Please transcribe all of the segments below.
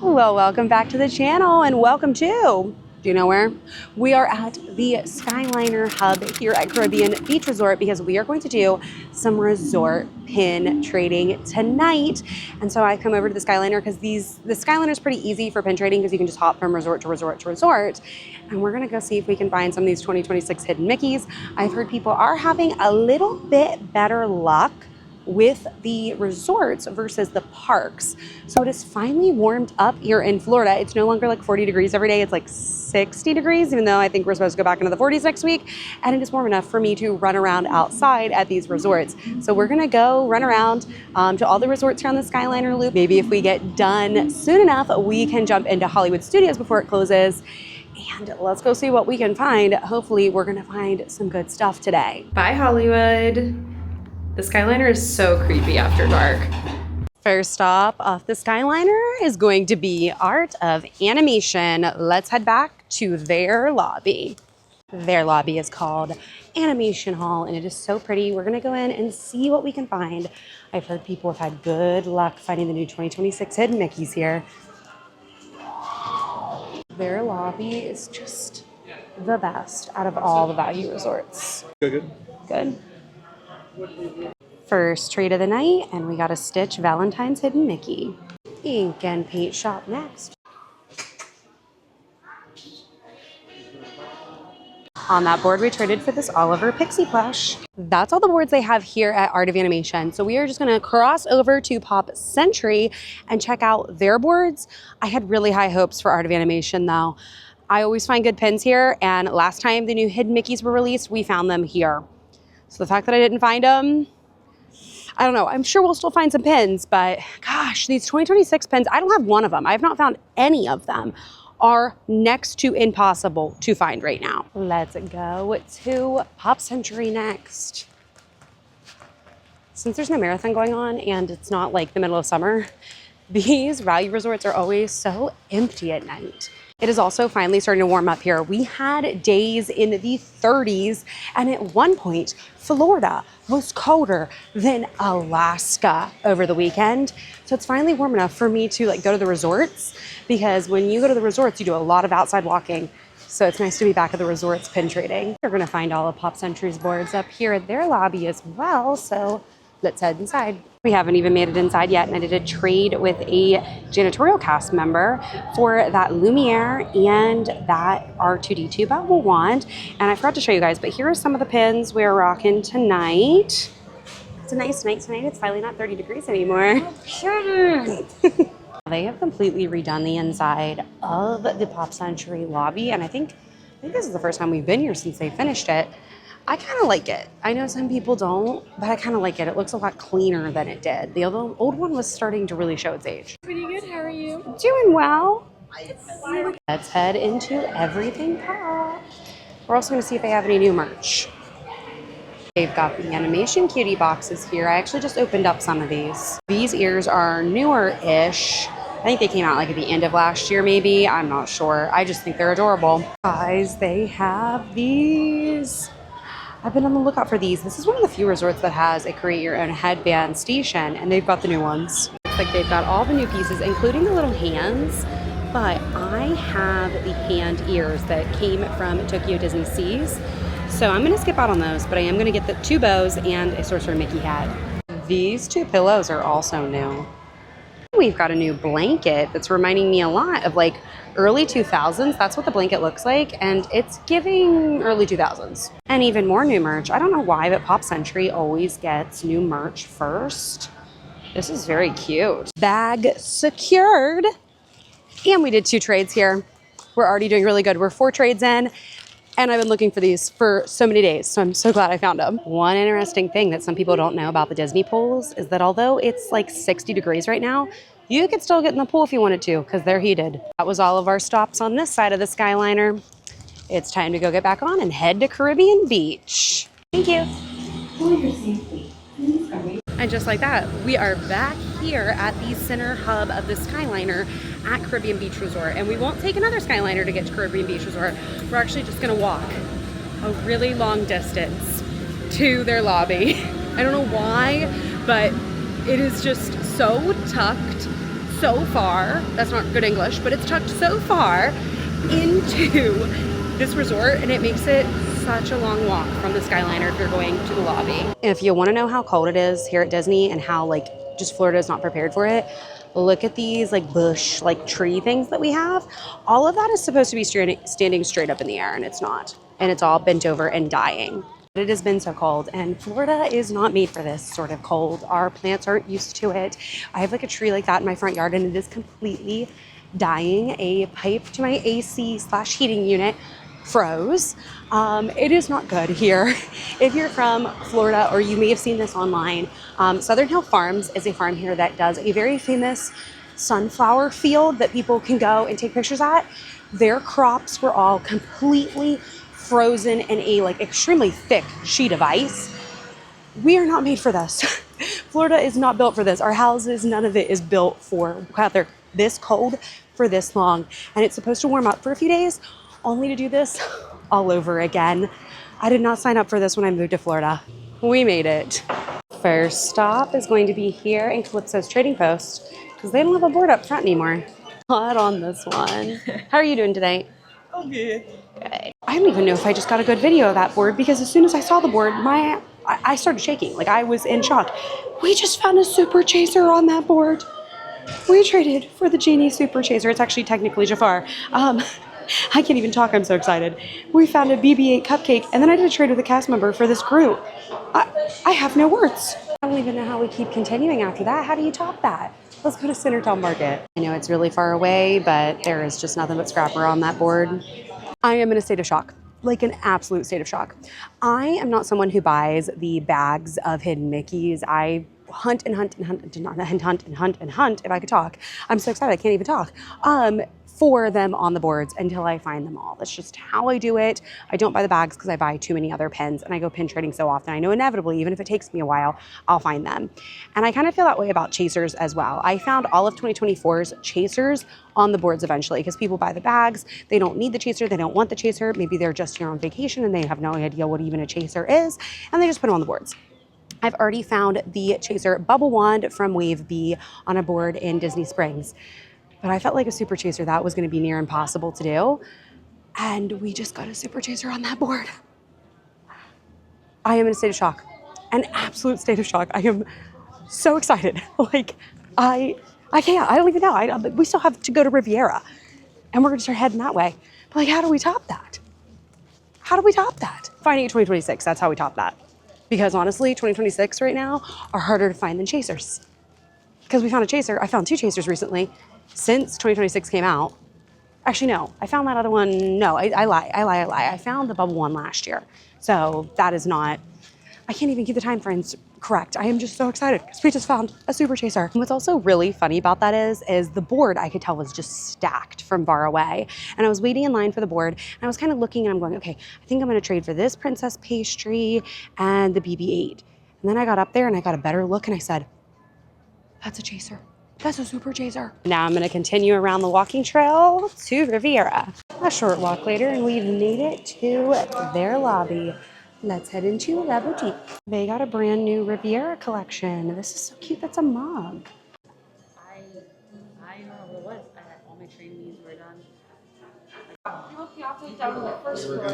Well, welcome back to the channel and welcome to, do you know where? We are at the Skyliner hub here at Caribbean Beach Resort because we are going to do some resort pin trading tonight. And so I come over to the Skyliner because the Skyliner is pretty easy for pin trading because you can just hop from resort to resort to resort. And we're gonna go see if we can find some of these 2026 hidden Mickeys. I've heard people are having a little bit better luck with the resorts versus the parks. So it is finally warmed up here in Florida. It's no longer like 40 degrees every day. It's like 60 degrees, even though I think we're supposed to go back into the 40s next week. And it is warm enough for me to run around outside at these resorts. So we're gonna go run around to all the resorts around the Skyliner loop. Maybe if we get done soon enough, we can jump into Hollywood Studios before it closes. And let's go see what we can find. Hopefully we're gonna find some good stuff today. Bye, Hollywood. The Skyliner is so creepy after dark. First stop off the Skyliner is going to be Art of Animation. Let's head back to their lobby. Their lobby is called Animation Hall and it is so pretty. We're gonna go in and see what we can find. I've heard people have had good luck finding the new 2026 hidden Mickeys here. Their lobby is just the best out of all the value resorts. Good. Good. First trade of the night, and we got a Stitch Valentine's Hidden Mickey. Ink and paint shop next. On that board, we traded for this Oliver Pixie plush. That's all the boards they have here at Art of Animation. So we are just gonna cross over to Pop Century and check out their boards. I had really high hopes for Art of Animation though. I always find good pins here, and last time the new hidden Mickeys were released, we found them here. So the fact that I didn't find them, I don't know. I'm sure we'll still find some pins, but gosh, these 2026 pins, I don't have one of them. I've not found any of them. Are next to impossible to find right now. Let's go to Pop Century next. Since there's no marathon going on and it's not like the middle of summer, these value resorts are always so empty at night. It is also finally starting to warm up here. We had days in the 30s, and at one point, Florida was colder than Alaska over the weekend. So it's finally warm enough for me to go to the resorts, because when you go to the resorts, you do a lot of outside walking. So it's nice to be back at the resorts pin trading. You're gonna find all of Pop Century's boards up here at their lobby as well. So let's head inside. We haven't even made it inside yet, and I did a trade with a janitorial cast member for that Lumiere and that R2D2 Bubble Wand. And I forgot to show you guys, but here are some of the pins we're rocking tonight. It's a nice night tonight. It's finally not 30 degrees anymore. They have completely redone the inside of the Pop Century lobby, and I think this is the first time we've been here since they finished it. I kind of like it. I know some people don't, but I kind of like it. It looks a lot cleaner than it did. The old one was starting to really show its age. Pretty good, how are you? Doing well. Let's head into Everything Pop. We're also gonna see if they have any new merch. They've got the animation cutie boxes here. I actually just opened up some of these. These ears are newer-ish. I think they came out at the end of last year, maybe. I'm not sure. I just think they're adorable. Guys, they have these. I've been on the lookout for these. This is one of the few resorts that has a create your own headband station, and they've got the new ones. Looks like they've got all the new pieces, including the little hands, but I have the hand ears that came from Tokyo Disney Seas. So I'm gonna skip out on those, but I am gonna get the 2 bows and a Sorcerer Mickey hat. These 2 pillows are also new. We've got a new blanket that's reminding me a lot of early 2000s. That's what the blanket looks like, and it's giving early 2000s. And even more new merch. I don't know why, but Pop Century always gets new merch first. This is very cute. Bag secured. And we did 2 trades here. We're already doing really good. We're 4 trades in, and I've been looking for these for so many days, so I'm so glad I found them. One interesting thing that some people don't know about the Disney pools is that although it's 60 degrees right now, you could still get in the pool if you wanted to, because they're heated. That was all of our stops on this side of the Skyliner. It's time to go get back on and head to Caribbean Beach. Thank you. And just like that, we are back here at the center hub of the Skyliner at Caribbean Beach Resort. And we won't take another Skyliner to get to Caribbean Beach Resort. We're actually just gonna walk a really long distance to their lobby. I don't know why, but it is just so tucked, so far, that's not good English, but it's tucked so far into this resort, and it makes it such a long walk from the Skyliner if you're going to the lobby. If you want to know how cold it is here at Disney and how like just Florida is not prepared for it, look at these like bush, like tree things that we have. All of that is supposed to be standing straight up in the air, and it's not. And it's all bent over and dying. It has been so cold, and Florida is not made for this sort of cold. Our plants aren't used to it. I have like a tree like that in my front yard, and it is completely dying. A pipe to my AC/heating unit froze. It is not good here. If you're from Florida, or you may have seen this online, Southern Hill Farms is a farm here that does a very famous sunflower field that people can go and take pictures at. Their crops were all completely frozen in a like extremely thick sheet of ice. We are not made for this. Florida is not built for this. Our houses, none of it is built for weather this cold for this long. And it's supposed to warm up for a few days, only to do this all over again. I did not sign up for this when I moved to Florida. We made it. First stop is going to be here in Calypso's Trading Post, because they don't have a board up front anymore. Not on this one. How are you doing today? I'm good. Good. I don't even know if I just got a good video of that board, because as soon as I saw the board, I started shaking. Like, I was in shock. We just found a Super Chaser on that board. We traded for the Genie Super Chaser. It's actually technically Jafar. I can't even talk. I'm so excited. We found a BB-8 cupcake, and then I did a trade with a cast member for this Groot. I have no words. I don't even know how we keep continuing after that. How do you top that? Let's go to Centertown Market. I know it's really far away, but there is just nothing but scrapper on that board. I am in a state of shock, like an absolute state of shock. I am not someone who buys the bags of hidden Mickeys. I hunt and hunt and hunt and hunt and hunt and hunt and hunt, if I could talk. I'm so excited I can't even talk. For them on the boards until I find them all. That's just how I do it. I don't buy the bags because I buy too many other pins, and I go pin trading so often. I know inevitably, even if it takes me a while, I'll find them. And I kind of feel that way about chasers as well. I found all of 2024's chasers on the boards eventually, because people buy the bags. They don't need the chaser. They don't want the chaser. Maybe they're just here on vacation and they have no idea what even a chaser is, and they just put them on the boards. I've already found the chaser bubble wand from Wave B on a board in Disney Springs. But I felt like a Super Chaser, that was going to be near impossible to do. And we just got a Super Chaser on that board. I am in a state of shock, an absolute state of shock. I am so excited. Like, I can't, I don't even know. We still have to go to Riviera, and we're going to start heading that way. But like, how do we top that? How do we top that? Finding 2026, that's how we top that. Because honestly, 2026 right now are harder to find than chasers. Because we found a chaser. I found 2 chasers recently since 2026 came out. Actually, no, I found that other one. No, I lie. I found the bubble one last year. So that is not, I can't even keep the time frames correct. I am just so excited because we just found a Super Chaser. And what's also really funny about that is the board, I could tell, was just stacked from far away. And I was waiting in line for the board, and I was kind of looking, and I'm going, okay, I think I'm going to trade for this princess pastry and the BB-8. And then I got up there and I got a better look, and I said, that's a chaser. That's a Super Chaser. Now I'm going to continue around the walking trail to Riviera. A short walk later, and we've made it to their lobby. Let's head into La Boutique. They got a brand new Riviera collection. This is so cute. That's a mug. I don't know what it was. I had all my trainees were done. Down the first floor.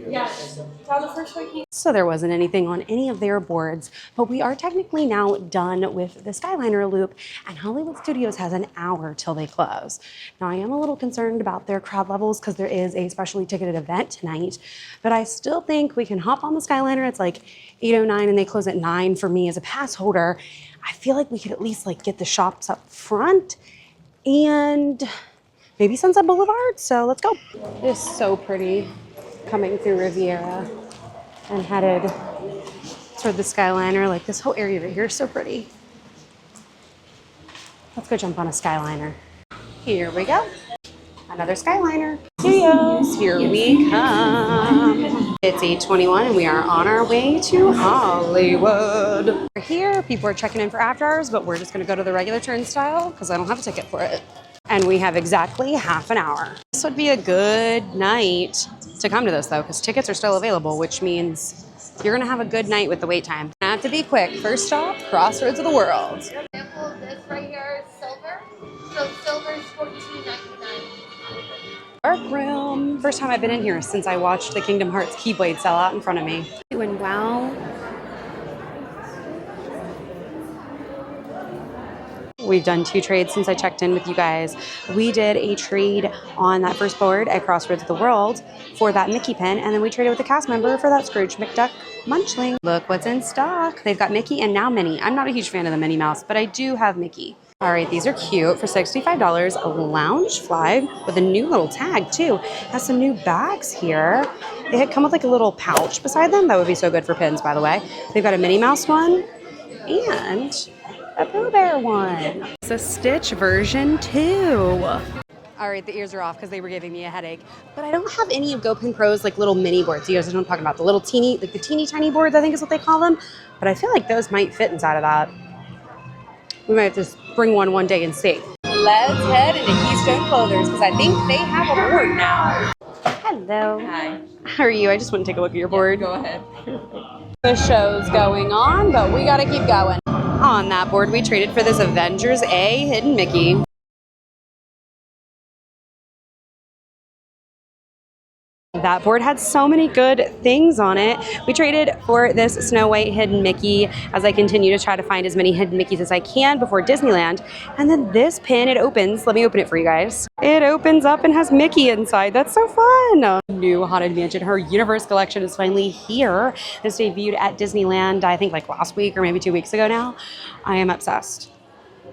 Yes, down the first floor. So there wasn't anything on any of their boards, but we are technically now done with the Skyliner loop, and Hollywood Studios has an hour till they close. Now I am a little concerned about their crowd levels because there is a specially ticketed event tonight, but I still think we can hop on the Skyliner. It's like 8:09 and they close at 9 for me as a pass holder. I feel like we could at least like get the shops up front and maybe Sunset Boulevard, so let's go. It is so pretty coming through Riviera and headed toward the Skyliner. Like, this whole area right here is so pretty. Let's go jump on a Skyliner. Here we go. Another Skyliner. Studios, here we come. It's 8:21 and we are on our way to Hollywood. We're here, people are checking in for after hours, but we're just gonna go to the regular turnstile because I don't have a ticket for it. And we have exactly half an hour. This would be a good night to come to this though, because tickets are still available, which means you're gonna have a good night with the wait time. I have to be quick. First stop, Crossroads of the World. Example of this right here is silver. dark room. First time I've been in here since I watched the Kingdom Hearts Keyblade sell out in front of me. Doing well. We've done 2 trades since I checked in with you guys. We did a trade on that first board at Crossroads of the World for that Mickey pin, and then we traded with a cast member for that Scrooge McDuck Munchling. Look what's in stock. They've got Mickey and now Minnie. I'm not a huge fan of the Minnie Mouse, but I do have Mickey. All right, these are cute for $65. A lounge flag with a new little tag too. Has some new bags here. They had come with like a little pouch beside them. That would be so good for pins, by the way. They've got a Minnie Mouse one and a Pooh Bear one. It's a Stitch version too. All right, the ears are off because they were giving me a headache. But I don't have any of GoPin Pro's like little mini boards. You guys know what I'm talking about. The little teeny, like the teeny tiny boards, I think is what they call them. But I feel like those might fit inside of that. We might have to bring one day and see. Let's head into Keystone Clothers because I think they have a board now. Hello. Hi. How are you? I just want to take a look at your board. Go ahead. The show's going on, but we gotta keep going. On that board, we traded for this Avengers A Hidden Mickey. That board had so many good things on it. We traded for this Snow White Hidden Mickey as I continue to try to find as many Hidden Mickeys as I can before Disneyland. And then this pin, it opens. Let me open it for you guys. It opens up and has Mickey inside. That's so fun. New Haunted Mansion. Her Universe collection is finally here. This debuted at Disneyland, I think like last week or maybe 2 weeks ago now. I am obsessed.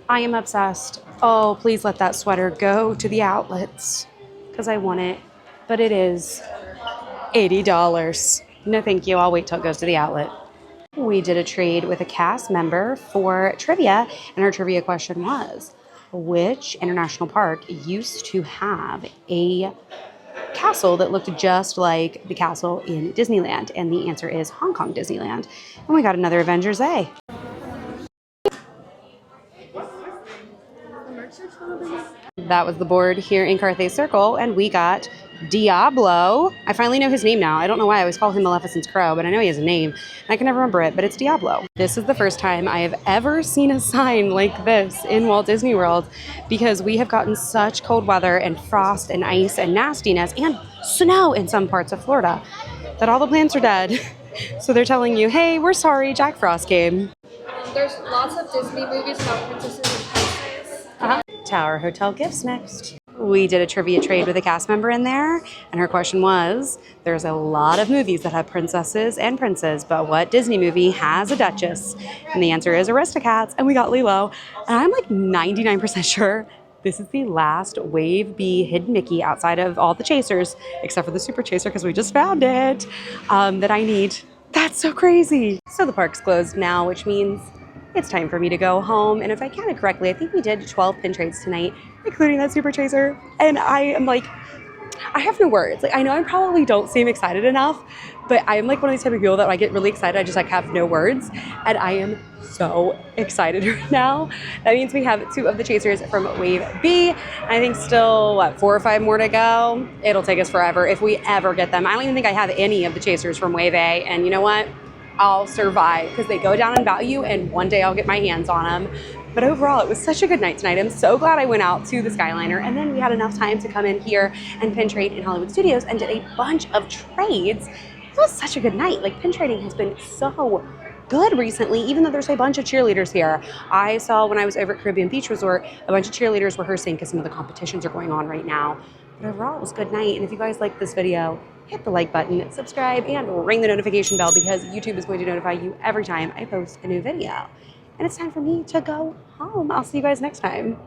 I am obsessed. Oh, please let that sweater go to the outlets because I want it. But it is $80. No, thank you. I'll wait till it goes to the outlet. We did a trade with a cast member for trivia, and her trivia question was, which international park used to have a castle that looked just like the castle in Disneyland? And the answer is Hong Kong Disneyland. And we got another Avengers A. That was the board here in Carthay Circle, and we got Diablo. I finally know his name now. I don't know why I always call him Maleficent's Crow, but I know he has a name. And I can never remember it, but it's Diablo. This is the first time I have ever seen a sign like this in Walt Disney World because we have gotten such cold weather and frost and ice and nastiness and snow in some parts of Florida that all the plants are dead. So they're telling you, hey, we're sorry, Jack Frost came. There's lots of Disney movies about princesses and princes. Tower Hotel gifts next. We did a trivia trade with a cast member in there, and her question was, there's a lot of movies that have princesses and princes, but what Disney movie has a duchess? And the answer is Aristocats, and we got Lilo. And I'm like 99% sure this is the last Wave B Hidden Mickey outside of all the chasers, except for the Super Chaser because we just found it, that I need. That's so crazy. So the park's closed now, which means it's time for me to go home. And if I counted correctly, I think we did 12 pin trades tonight, including that Super Chaser. And I am like, I have no words. Like, I know I probably don't seem excited enough, but I am like one of these type of people that when I get really excited, I just like have no words. And I am so excited right now. That means we have 2 of the chasers from Wave B. I think still, what, 4 or 5 more to go? It'll take us forever if we ever get them. I don't even think I have any of the chasers from Wave A. And you know what? I'll survive because they go down in value and one day I'll get my hands on them. But overall, it was such a good night tonight. I'm so glad I went out to the Skyliner, and then we had enough time to come in here and pin trade in Hollywood Studios and did a bunch of trades. It was such a good night. Like, pin trading has been so good recently, even though there's a bunch of cheerleaders here. I saw when I was over at Caribbean Beach Resort, a bunch of cheerleaders rehearsing because some of the competitions are going on right now. But overall, it was a good night. And if you guys like this video, hit the like button, subscribe, and ring the notification bell because YouTube is going to notify you every time I post a new video. And it's time for me to go home. I'll see you guys next time.